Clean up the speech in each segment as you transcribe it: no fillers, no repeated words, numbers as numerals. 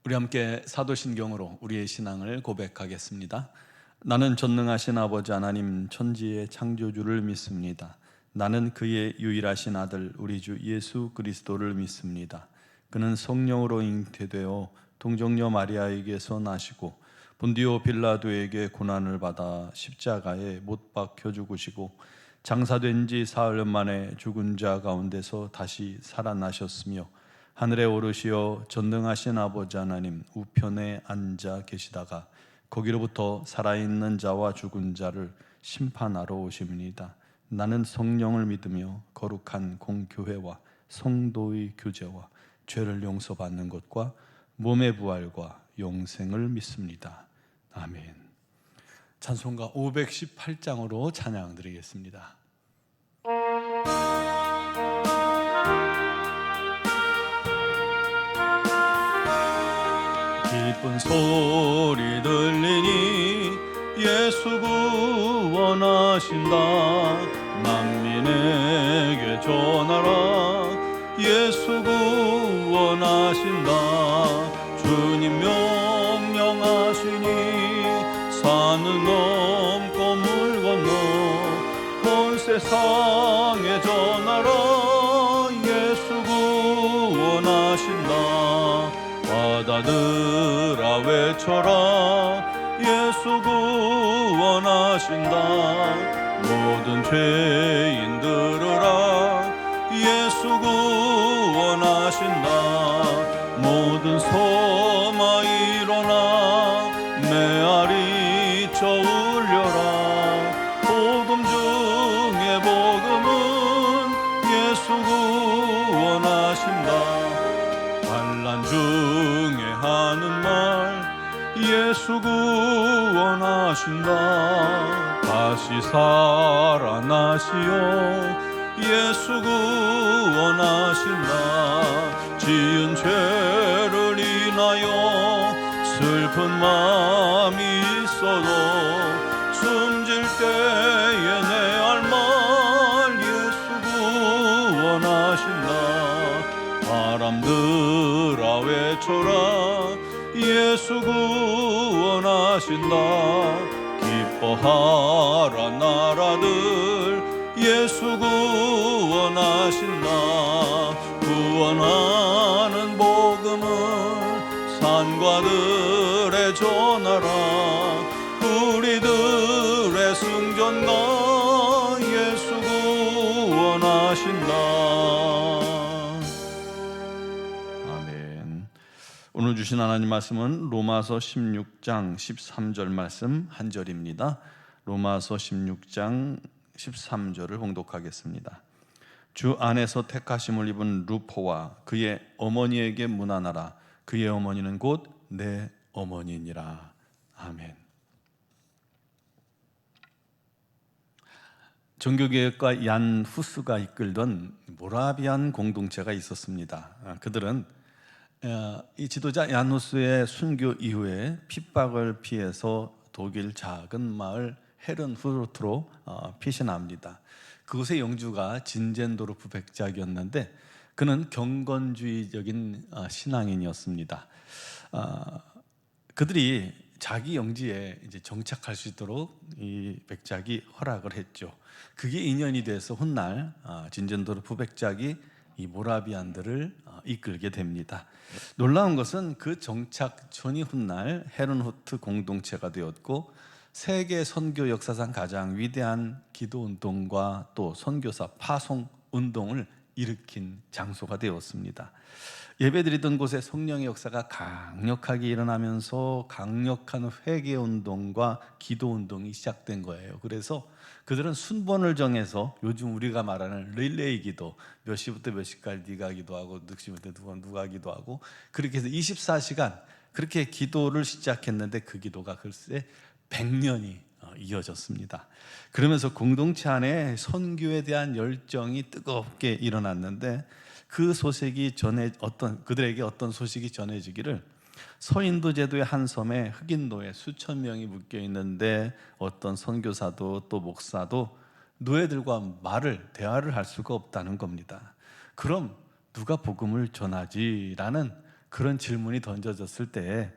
우리 함께 사도신경으로 우리의 신앙을 고백하겠습니다. 나는 전능하신 아버지 하나님 천지의 창조주를 믿습니다. 나는 그의 유일하신 아들 우리 주 예수 그리스도를 믿습니다. 그는 성령으로 잉태되어 동정녀 마리아에게서 나시고 본디오 빌라도에게 고난을 받아 십자가에 못 박혀 죽으시고 장사된 지 사흘 만에 죽은 자 가운데서 다시 살아나셨으며 하늘에 오르시어 전능하신 아버지 하나님 우편에 앉아 계시다가 거기로부터 살아있는 자와 죽은 자를 심판하러 오십니다. 나는 성령을 믿으며 거룩한 공교회와 성도의 교제와 죄를 용서받는 것과 몸의 부활과 영생을 믿습니다. 아멘. 찬송가 518장으로 찬양 드리겠습니다. 기쁜 소리 들리니 예수 구원하신다. 만민에게 전하라. 예수 구원하신다. 주님 명령하시니 산은 넘고 물 건너 온 세상에 전하라. 예수 구원하신다. 바다들아 외쳐라. 예수 구원하신다. 모든 죄인 들으라. 예수 구원하신다. 모든 소마 일어나 메아리 쳐 울려라. 복음 중에 복음은 예수 구원하신다. 환난 중에 하는 말 예수 구원하신다. 다시 살아나시어 예수 구원하신다. 지은 죄를 인하여 슬픈 마음이 있어도 숨질 때에 내 할 말 예수 구원하신다. 바람들아 외쳐라. 예수 구원하신다. 기뻐하라 나라들 예수 구원하신다. 구원하는 복음을 산과들에 전하라. 우리들의 승전가 예수 구원하신다. 아멘. 오늘 주신 하나님 말씀은 로마서 16장 13절 말씀 한 절입니다. 로마서 16장 13절을 봉독하겠습니다. 주 안에서 택하심을 입은 루포와 그의 어머니에게 문안하라. 그의 어머니는 곧 내 어머니니라. 아멘. 종교개혁가 얀 후스가 이끌던 모라비안 공동체가 있었습니다. 그들은 이 지도자 얀 후스의 순교 이후에 핍박을 피해서 독일 작은 마을 헤른후르트로 피신합니다. 그곳의 영주가 진젠도르프 백작이었는데 그는 경건주의적인 신앙인이었습니다. 그들이 자기 영지에 이제 정착할 수 있도록 이 백작이 허락을 했죠. 그게 인연이 돼서 훗날 진젠도르프 백작이 이 모라비안들을 이끌게 됩니다. 놀라운 것은 그 정착촌이 훗날 헤른후트 공동체가 되었고 세계 선교 역사상 가장 위대한 기도 운동과 또 선교사 파송 운동을 일으킨 장소가 되었습니다. 예배드리던 곳에 성령의 역사가 강력하게 일어나면서 강력한 회개 운동과 기도 운동이 시작된 거예요. 그래서 그들은 순번을 정해서 요즘 우리가 말하는 릴레이 기도, 몇 시부터 몇 시까지 네가 기도하고 몇 시부터 누가 기도하고 그렇게 해서 24시간 그렇게 기도를 시작했는데 그 기도가 글쎄 100년이 이어졌습니다. 그러면서 공동체 안에 선교에 대한 열정이 뜨겁게 일어났는데 그 소식이 그들에게 어떤 소식이 전해지기를 서인도 제도의 한 섬에 흑인 노예 수천 명이 묶여 있는데 어떤 선교사도 또 목사도 노예들과 대화를 할 수가 없다는 겁니다. 그럼 누가 복음을 전하지라는 그런 질문이 던져졌을 때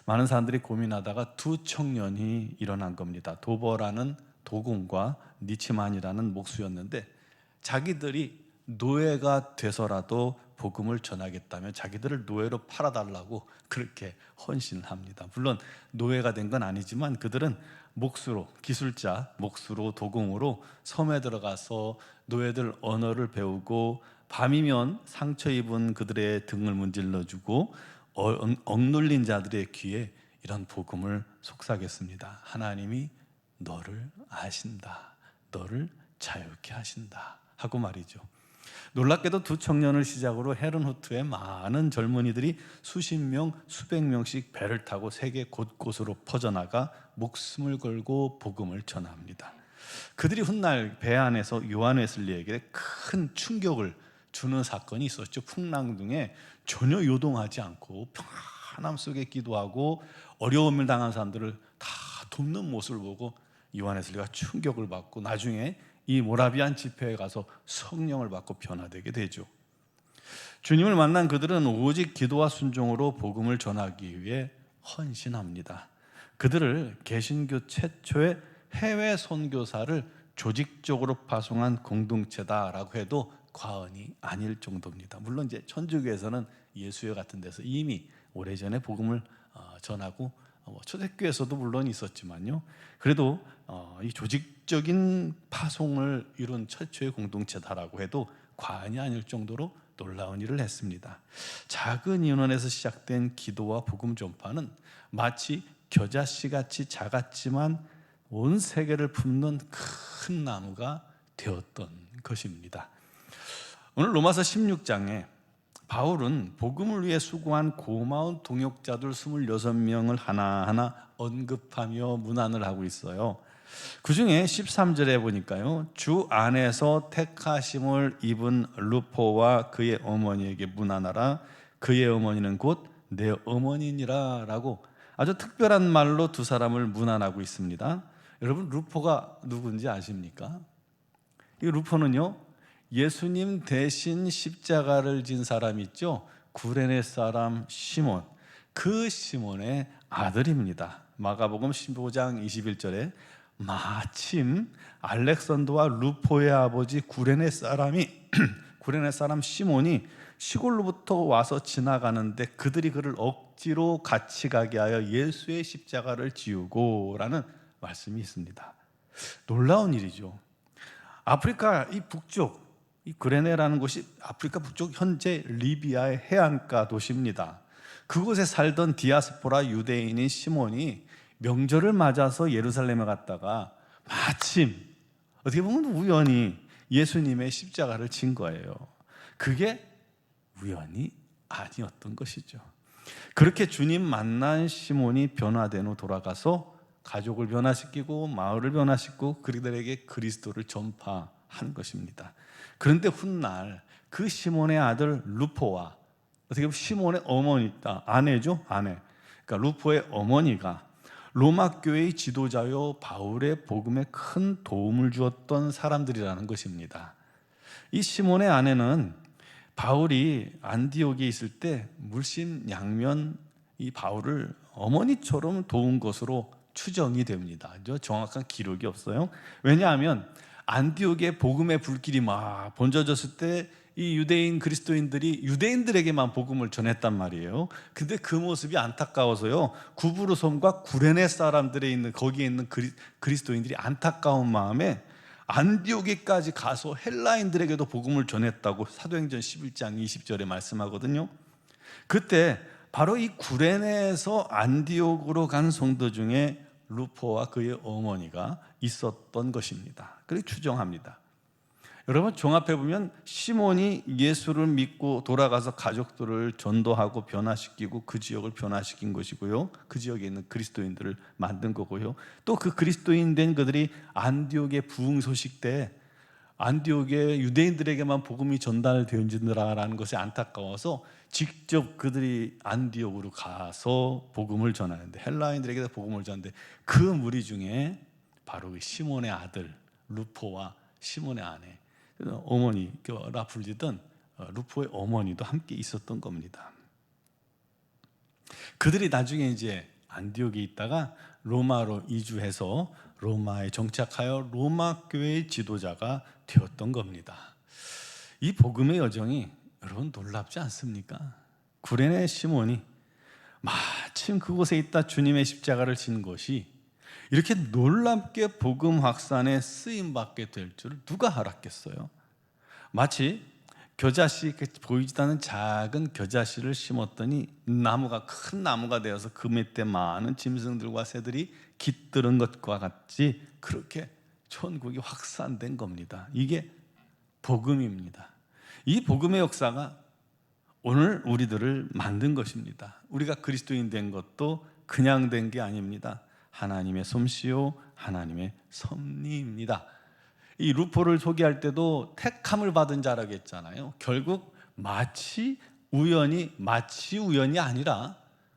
많은 사람들이 고민하다가 두 청년이 일어난 겁니다. 도버라는 도공과 니치만이라는 목수였는데 자기들이 노예가 돼서라도 복음을 전하겠다면 자기들을 노예로 팔아달라고 그렇게 헌신합니다. 물론 노예가 된 건 아니지만 그들은 목수로, 기술자, 목수로, 도공으로 섬에 들어가서 노예들 언어를 배우고 밤이면 상처 입은 그들의 등을 문질러주고 억눌린 자들의 귀에 이런 복음을 속삭였습니다. 하나님이 너를 아신다, 너를 자유케 하신다 하고 말이죠. 놀랍게도 두 청년을 시작으로 헤른후트의 많은 젊은이들이 수십 명, 수백 명씩 배를 타고 세계 곳곳으로 퍼져나가 목숨을 걸고 복음을 전합니다. 그들이 훗날 배 안에서 요한 웨슬리에게 큰 충격을 주는 사건이 있었죠. 풍랑중에 전혀 요동하지 않고 평안함 속에 기도하고 어려움을 당한 사람들을 다 돕는 모습을 보고 요한 웨슬리가 충격을 받고 나중에 이 모라비안 집회에 가서 성령을 받고 변화되게 되죠. 주님을 만난 그들은 오직 기도와 순종으로 복음을 전하기 위해 헌신합니다. 그들을 개신교 최초의 해외 선교사를 조직적으로 파송한 공동체다라고 해도 과언이 아닐 정도입니다. 물론 이제 천주교에서는 예수회 같은 데서 이미 오래전에 복음을 전하고 초대교회에서도 물론 있었지만요. 그래도 이 조직적인 파송을 이룬 최초의 공동체다라고 해도 과언이 아닐 정도로 놀라운 일을 했습니다. 작은 인원에서 시작된 기도와 복음 전파는 마치 겨자씨같이 작았지만 온 세계를 품는 큰 나무가 되었던 것입니다. 오늘 로마서 16장에 바울은 복음을 위해 수고한 고마운 동역자들 26명을 하나하나 언급하며 문안을 하고 있어요. 그 중에 13절에 보니까요, 주 안에서 택하심을 입은 루포와 그의 어머니에게 문안하라. 그의 어머니는 곧 내 어머니니라 라고 아주 특별한 말로 두 사람을 문안하고 있습니다. 여러분, 루포가 누군지 아십니까? 이 루포는요, 예수님 대신 십자가를 진 사람 있죠? 구레네 사람 시몬, 그 시몬의 아들입니다. 마가복음 15장 21절에 마침 알렉산더와 루포의 아버지 구레네 사람이 구레네 사람 시몬이 시골로부터 와서 지나가는데 그들이 그를 억지로 같이 가게 하여 예수의 십자가를 지우고라는 말씀이 있습니다. 놀라운 일이죠. 아프리카 이 북쪽, 이 그레네라는 곳이 아프리카 북쪽 현재 리비아의 해안가 도시입니다. 그곳에 살던 디아스포라 유대인인 시몬이 명절을 맞아서 예루살렘에 갔다가 마침 어떻게 보면 우연히 예수님의 십자가를 진 거예요. 그게 우연이 아니었던 것이죠. 그렇게 주님 만난 시몬이 변화된 후 돌아가서 가족을 변화시키고 마을을 변화시키고 그들에게 그리스도를 전파한 것입니다. 그런데 훗날 그 시몬의 아들 루포와 어떻게 보면 시몬의 어머니, 아내죠, 아내. 그러니까 루포의 어머니가 로마 교회의 지도자요 바울의 복음에 큰 도움을 주었던 사람들이라는 것입니다. 이 시몬의 아내는 바울이 안디옥에 있을 때 물심양면 이 바울을 어머니처럼 도운 것으로 추정이 됩니다. 정확한 기록이 없어요. 왜냐하면 안디옥의 복음의 불길이 막 번져졌을 때 이 유대인 그리스도인들이 유대인들에게만 복음을 전했단 말이에요. 근데 그 모습이 안타까워서요, 구브르섬과 구레네 사람들에 있는 거기에 있는 그리스도인들이 안타까운 마음에 안디옥에까지 가서 헬라인들에게도 복음을 전했다고 사도행전 11장 20절에 말씀하거든요. 그때 바로 이 구레네에서 안디옥으로 간 성도 중에 루포와 그의 어머니가 있었던 것입니다. 그렇게 추정합니다. 여러분, 종합해 보면 시몬이 예수를 믿고 돌아가서 가족들을 전도하고 변화시키고 그 지역을 변화시킨 것이고요, 그 지역에 있는 그리스도인들을 만든 거고요, 또 그 그리스도인 된 그들이 안디옥의 부흥 소식 때 안디옥의 유대인들에게만 복음이 전달되어지느라라는 것이 안타까워서 직접 그들이 안디옥으로 가서 복음을 전하는데, 헬라인들에게 복음을 전하는데 그 무리 중에 바로 그 시몬의 아들 루포와 시몬의 아내 어머니라 불리던 루포의 어머니도 함께 있었던 겁니다. 그들이 나중에 이제 안디옥에 있다가 로마로 이주해서 로마에 정착하여 로마 교회의 지도자가 되었던 겁니다. 이 복음의 여정이 여러분 놀랍지 않습니까? 구레네 시몬이 마침 그곳에 있다 주님의 십자가를 진 것이 이렇게 놀랍게 복음 확산에 쓰임받게 될 줄 누가 알았겠어요? 마치 겨자씨, 보이지도 않는 작은 겨자씨를 심었더니 나무가 큰 나무가 되어서 그 밑에 많은 짐승들과 새들이 깃드는 것과 같이 그렇게 천국이 확산된 겁니다. 이게 복음입니다. 이 복음의 역사가 오늘 우리들을 만든 것입니다. 우리가 그리스도인 된 것도 그냥 된 게 아닙니다. 하나님의 솜씨요 하나님의 섭리입니다. 이 루포를 소개할 때도 택함을 받은 자라고 했잖아요. 결국 마치 우연이 아니라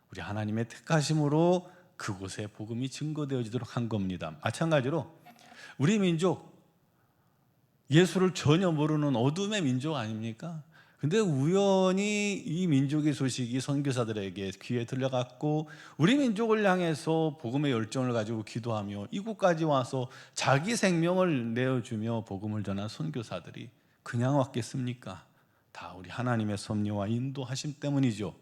우리 하나님의 택하심으로 그곳에 복음이 증거되어지도록 한 겁니다. 마찬가지로 우리 민족, 예수를 전혀 모르는 어둠의 민족 아닙니까? 근데 우연히 이 민족의 소식이 선교사들에게 귀에 들려갔고 우리 민족을 향해서 복음의 열정을 가지고 기도하며 이곳까지 와서 자기 생명을 내어주며 복음을 전한 선교사들이 그냥 왔겠습니까? 다 우리 하나님의 섭리와 인도하심 때문이죠.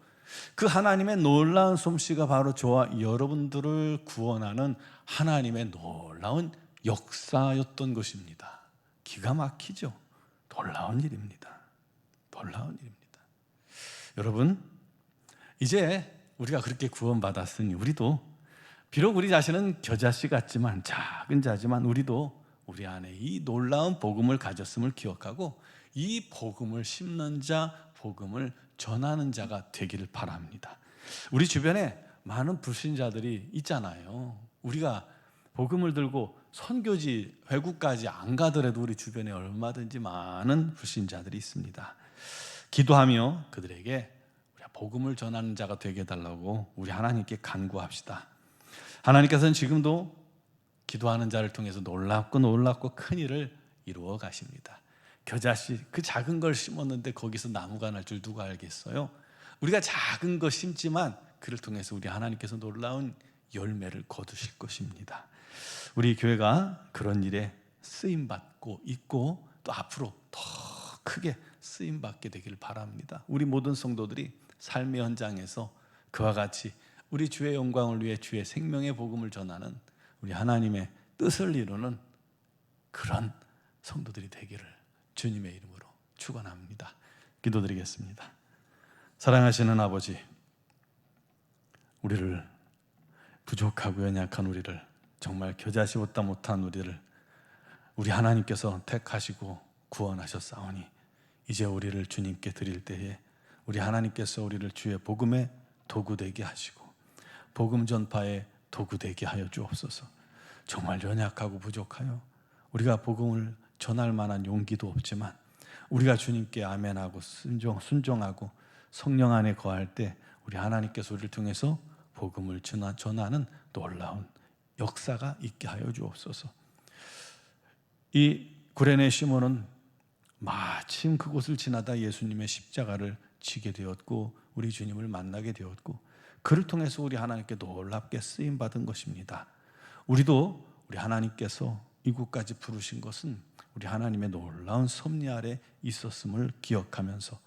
그 하나님의 놀라운 솜씨가 바로 저와 여러분들을 구원하는 하나님의 놀라운 역사였던 것입니다. 기가 막히죠. 놀라운 일입니다. 놀라운 일입니다. 여러분, 이제 우리가 그렇게 구원받았으니 우리도 비록 우리 자신은 겨자씨 같지만 작은 자지만 우리도 우리 안에 이 놀라운 복음을 가졌음을 기억하고 이 복음을 심는 자, 복음을 전하는 자가 되기를 바랍니다. 우리 주변에 많은 불신자들이 있잖아요. 우리가 복음을 들고 선교지 외국까지 안 가더라도 우리 주변에 얼마든지 많은 불신자들이 있습니다. 기도하며 그들에게 복음을 전하는 자가 되게 해달라고 우리 하나님께 간구합시다. 하나님께서는 지금도 기도하는 자를 통해서 놀랍고 큰 일을 이루어 가십니다. 겨자씨 그 작은 걸 심었는데 거기서 나무가 날 줄 누가 알겠어요? 우리가 작은 거 심지만 그를 통해서 우리 하나님께서 놀라운 열매를 거두실 것입니다. 우리 교회가 그런 일에 쓰임받고 있고 또 앞으로 더 크게 쓰임받게 되기를 바랍니다. 우리 모든 성도들이 삶의 현장에서 그와 같이 우리 주의 영광을 위해 주의 생명의 복음을 전하는 우리 하나님의 뜻을 이루는 그런 성도들이 되기를 주님의 이름으로 축원합니다. 기도드리겠습니다. 사랑하시는 아버지, 우리를 부족하고 연약한 우리를 정말 겨자씨보다 못한 우리를 우리 하나님께서 택하시고 구원하셨사오니 이제 우리를 주님께 드릴 때에 우리 하나님께서 우리를 주의 복음의 도구 되게 하시고 복음 전파의 도구 되게 하여 주옵소서. 정말 연약하고 부족하여 우리가 복음을 전할 만한 용기도 없지만 우리가 주님께 아멘하고 순종하고 성령 안에 거할 때 우리 하나님께서 우리를 통해서 복음을 전하는 놀라운 역사가 있게 하여 주옵소서. 이 구레네 시몬은 마침 그곳을 지나다 예수님의 십자가를 지게 되었고 우리 주님을 만나게 되었고 그를 통해서 우리 하나님께 놀랍게 쓰임받은 것입니다. 우리도 우리 하나님께서 이곳까지 부르신 것은 우리 하나님의 놀라운 섭리 아래 있었음을 기억하면서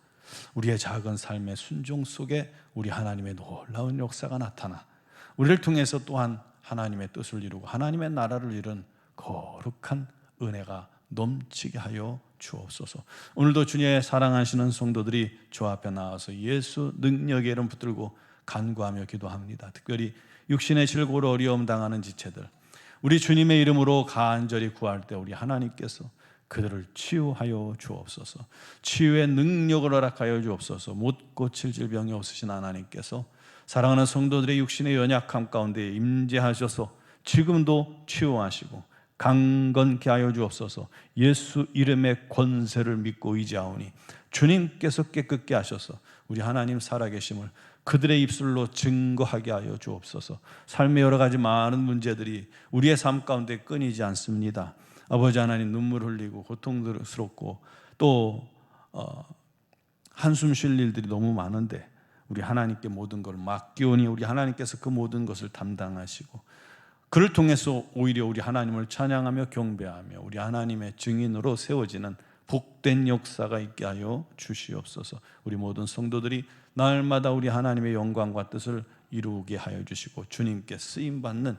우리의 작은 삶의 순종 속에 우리 하나님의 놀라운 역사가 나타나 우리를 통해서 또한 하나님의 뜻을 이루고 하나님의 나라를 이룬 거룩한 은혜가 넘치게 하여 주옵소서. 오늘도 주님의 사랑하시는 성도들이 주 앞에 나와서 예수 능력의 이름 붙들고 간구하며 기도합니다. 특별히 육신의 질고로 어려움 당하는 지체들, 우리 주님의 이름으로 간절히 구할 때 우리 하나님께서 그들을 치유하여 주옵소서. 치유의 능력을 허락하여 주옵소서. 못 고칠 질병이 없으신 하나님께서 사랑하는 성도들의 육신의 연약함 가운데 임재하셔서 지금도 치유하시고 강건케 하여 주옵소서. 예수 이름의 권세를 믿고 의지하오니 주님께서 깨끗게 하셔서 우리 하나님 살아계심을 그들의 입술로 증거하게 하여 주옵소서. 삶의 여러 가지 많은 문제들이 우리의 삶 가운데 끊이지 않습니다. 아버지 하나님, 눈물 흘리고 고통스럽고 또 한숨 쉴 일들이 너무 많은데 우리 하나님께 모든 걸 맡기오니 우리 하나님께서 그 모든 것을 담당하시고 그를 통해서 오히려 우리 하나님을 찬양하며 경배하며 우리 하나님의 증인으로 세워지는 복된 역사가 있게 하여 주시옵소서. 우리 모든 성도들이 날마다 우리 하나님의 영광과 뜻을 이루게 하여 주시고 주님께 쓰임받는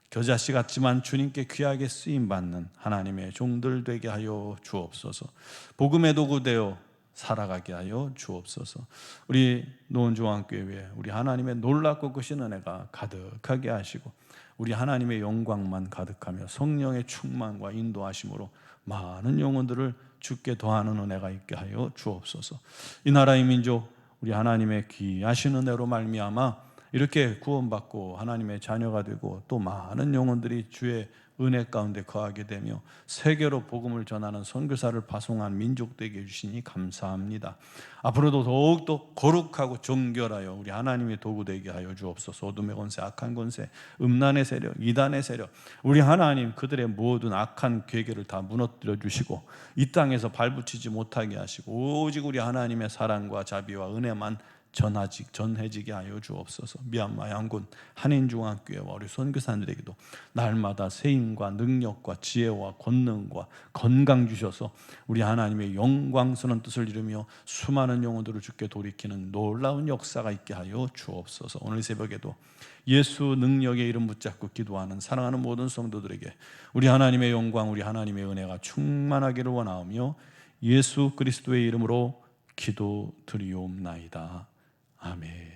겨자씨 같지만 주님께 귀하게 쓰임받는 하나님의 종들 되게 하여 주옵소서. 복음의 도구 되어 살아가게 하여 주옵소서. 우리 노원중앙교회에 우리 하나님의 놀랍고 크신 은혜가 가득하게 하시고 우리 하나님의 영광만 가득하며 성령의 충만과 인도하심으로 많은 영혼들을 주께 더하는 은혜가 있게 하여 주옵소서. 이 나라의 민족 우리 하나님의 귀하신 은혜로 말미암아 이렇게 구원받고 하나님의 자녀가 되고 또 많은 영혼들이 주의 은혜 가운데 거하게 되며 세계로 복음을 전하는 선교사를 파송한 민족 되게 해주시니 감사합니다. 앞으로도 더욱더 거룩하고 정결하여 우리 하나님의 도구 되게 하여 주옵소서. 어둠의 권세, 악한 권세, 음란의 세력, 이단의 세력, 우리 하나님 그들의 모든 악한 괴계를 다 무너뜨려 주시고 이 땅에서 발붙이지 못하게 하시고 오직 우리 하나님의 사랑과 자비와 은혜만 전해지게 하여 주옵소서. 미얀마 양군 한인중앙교회와 우리 선교사들에게도 날마다 세임과 능력과 지혜와 권능과 건강 주셔서 우리 하나님의 영광스러운 뜻을 이루며 수많은 영혼들을 주께 돌이키는 놀라운 역사가 있게 하여 주옵소서. 오늘 새벽에도 예수 능력의 이름 붙잡고 기도하는 사랑하는 모든 성도들에게 우리 하나님의 영광, 우리 하나님의 은혜가 충만하기를 원하오며 예수 그리스도의 이름으로 기도드리옵나이다. 아멘.